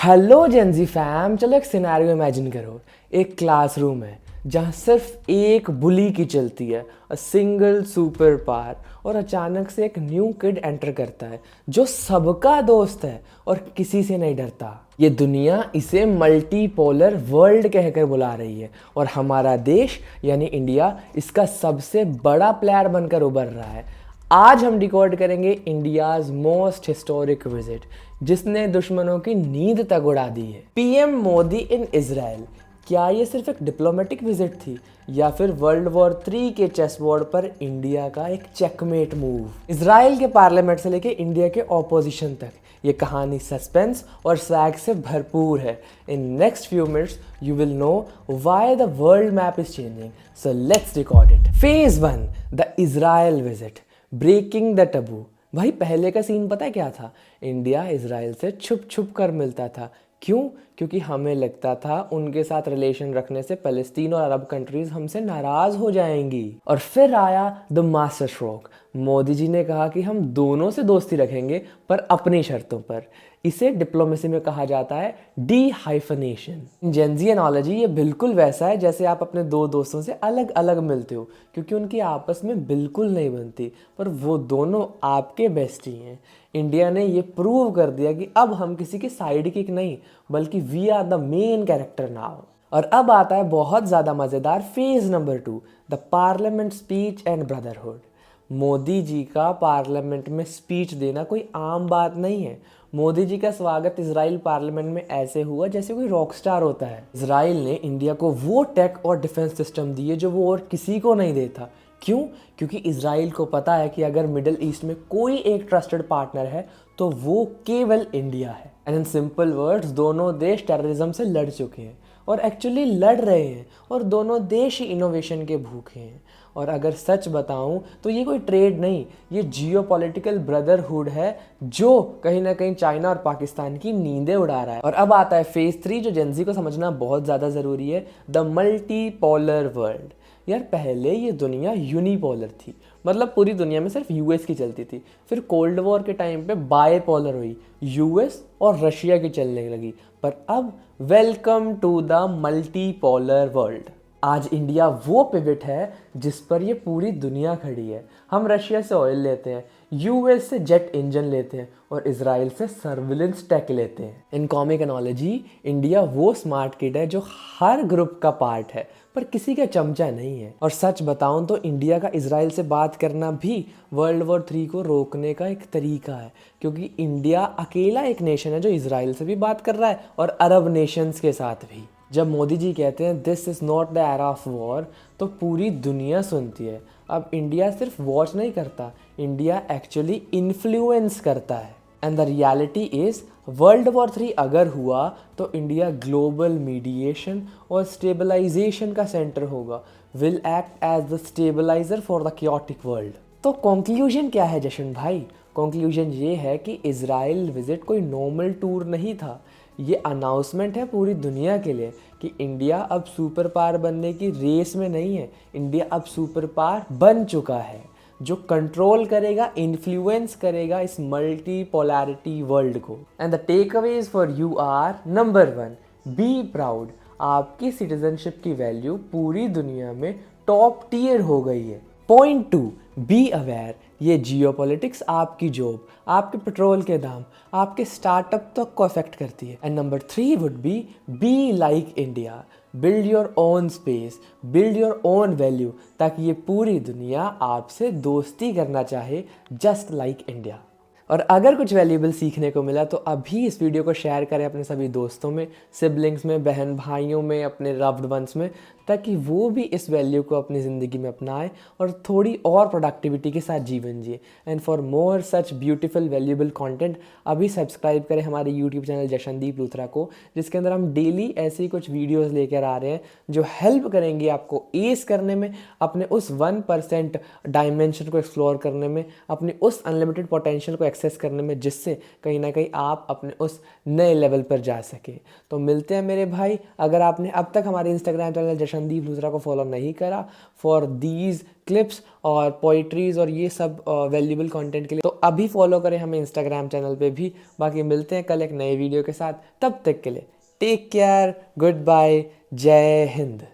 Hello Gen Z fam, चलो एक scenario imagine करो। एक क्लासरूम है जहाँ सिर्फ एक बुली की चलती है, अ सिंगल सुपर पावर, और अचानक से एक न्यू किड एंटर करता है जो सबका दोस्त है और किसी से नहीं डरता। ये दुनिया इसे मल्टीपोलर वर्ल्ड कहकर बुला रही है और हमारा देश यानी इंडिया इसका सबसे बड़ा प्लेयर बनकर उभर रहा है। आज हम डिकोड करेंगे इंडियाज मोस्ट हिस्टोरिक विजिट जिसने दुश्मनों की नींद तक उड़ा दी है। पीएम मोदी इन इजराइल। क्या ये सिर्फ एक डिप्लोमेटिक विजिट थी या फिर वर्ल्ड वॉर 3 के चेस बोर्ड पर इंडिया का एक चेकमेट मूव? इजराइल के पार्लियामेंट से लेके इंडिया के ऑपोजिशन तक ये कहानी सस्पेंस और सैग से भरपूर है। In next few minutes you will know why the world map is changing, so let's record it. Phase 1, the Israel visit, breaking the taboo. भाई पहले का सीन पता है क्या था? इंडिया इजराइल से छुप छुप कर मिलता था। क्यों? क्योंकि हमें लगता था उनके साथ रिलेशन रखने से फ़लस्तीन और अरब कंट्रीज़ हमसे नाराज़ हो जाएंगी। और फिर आया the master stroke. Modi ji ने कहा कि हम दोनों से दोस्ती रखेंगे पर अपनी शर्तों पर। इसे डिप्लोमेसी में कहा जाता है डी हाइफनेशन। जेंजी एनोलॉजी ये बिल्कुल वैसा है जैसे आप अपने दो दोस्तों से अलग अलग मिलते हो क्योंकि उनकी आपस में बिल्कुल नहीं बनती, पर वो दोनों आपके बेस्टी हैं। इंडिया ने ये प्रूव कर दिया कि अब हम किसी के साइड किक नहीं बल्कि we are the main character now. और अब आता है बहुत ज़्यादा मज़ेदार phase number 2, the parliament speech and brotherhood. Modi ji का पार्लियामेंट में स्पीच देना कोई आम बात नहीं है। मोदी जी का स्वागत इजराइल पार्लियामेंट में ऐसे हुआ जैसे कोई रॉकस्टार होता है। इजराइल ने इंडिया को वो टेक और डिफेंस सिस्टम दिए जो वो और किसी को नहीं देता। क्यों? क्योंकि इजराइल को पता है कि अगर मिडिल ईस्ट में कोई एक ट्रस्टेड पार्टनर है तो वो केवल इंडिया है। एंड इन सिंपल वर्ड्स, दोनों देश टेररिज्म से लड़ चुके हैं और एक्चुअली लड़ रहे हैं, और दोनों देश ही इनोवेशन के भूखे हैं। और अगर सच बताऊं तो ये कोई ट्रेड नहीं, ये जियोपॉलिटिकल ब्रदरहुड है जो कहीं ना कहीं चाइना और पाकिस्तान की नींदें उड़ा रहा है। और अब आता है फेज 3 जो जेंजी को समझना बहुत ज़्यादा ज़रूरी है, द मल्टीपोलर वर्ल्ड। यार पहले ये दुनिया यूनिपोलर थी, मतलब पूरी दुनिया में सिर्फ यूएस की चलती थी। फिर कोल्ड वॉर के टाइम पे बायपोलर हुई, यूएस और रशिया की चलने लगी। पर अब welcome to the multipolar world. आज इंडिया वो पिवट है जिस पर ये पूरी दुनिया खड़ी है। हम रशिया से ऑयल लेते हैं, यूएस से जेट इंजन लेते हैं और इजराइल से सर्विलेंस टेक लेते हैं। इन कॉमिक एनोलॉजी, इंडिया वो स्मार्ट किड है जो हर ग्रुप का पार्ट है पर किसी का चमचा नहीं है। और सच बताऊं तो इंडिया का इजराइल से बात करना भी वर्ल्ड वॉर 3 को रोकने का एक तरीका है, क्योंकि इंडिया अकेला एक नेशन है जो इजराइल से भी बात कर रहा है और अरब नेशंस के साथ भी। जब मोदी जी कहते हैं this is not the era of war, तो पूरी दुनिया सुनती है। अब इंडिया सिर्फ वॉच नहीं करता, इंडिया एक्चुअली इन्फ्लुएंस करता है। And the reality is world war 3 अगर हुआ तो इंडिया ग्लोबल मीडिएशन और स्टेबलाइजेशन का सेंटर होगा, will act as the stabiliser for the chaotic world. तो कंक्लूजन क्या है जशन भाई? कंक्लूजन ये है कि इजराइल विजिट कोई नॉर्मल टूर नहीं था, ये अनाउंसमेंट है पूरी दुनिया के लिए कि इंडिया अब सुपर पावर बनने की रेस में नहीं है, इंडिया अब सुपर पावर बन चुका है जो कंट्रोल करेगा, इन्फ्लुएंस करेगा इस मल्टी पोलैरिटी वर्ल्ड को। And the takeaways for you are, number 1, be proud. आपकी सिटीजनशिप की वैल्यू पूरी दुनिया में टॉप टियर हो गई है। Point 2, be aware. ये जियोपॉलिटिक्स आपकी जॉब, आपके पेट्रोल के दाम, आपके स्टार्टअप तक को अफेक्ट करती है। And number 3 would be like India. Build your own space, build your own value, ताकि ये पूरी दुनिया आपसे दोस्ती करना चाहे जस्ट लाइक इंडिया। और अगर कुछ वैल्यूएबल सीखने को मिला तो अभी इस वीडियो को शेयर करें अपने सभी दोस्तों में, सिबलिंग्स में, बहन भाइयों में, अपने लव्ड वंस में, ताकि वो भी इस वैल्यू को अपनी ज़िंदगी में अपनाएं और थोड़ी और प्रोडक्टिविटी के साथ जीवन जिए। And for more such beautiful valuable content अभी सब्सक्राइब करें हमारे यूट्यूब चैनल जशनदीप लूथरा को, जिसके अंदर हम डेली ऐसी कुछ वीडियोज़ लेकर आ रहे हैं जो हेल्प करेंगी आपको एस करने में, अपने उस 1% डायमेंशन को एक्सप्लोर करने में, अपनी उस अनलिमिटेड पोटेंशियल को एक्सेस करने में, जिससे कहीं ना कहीं आप अपने उस नए लेवल पर जा सके। तो मिलते हैं मेरे भाई। अगर आपने अब तक हमारे इंस्टाग्राम चैनल जशनदीप लूथरा को फॉलो नहीं करा फॉर दीज क्लिप्स और पोइट्रीज और ये सब वैल्यूबल कंटेंट के लिए, तो अभी फॉलो करें हमें इंस्टाग्राम चैनल पे भी। बाकी मिलते हैं कल एक नए वीडियो के साथ, तब तक के लिए टेक केयर, गुड बाय, जय हिंद।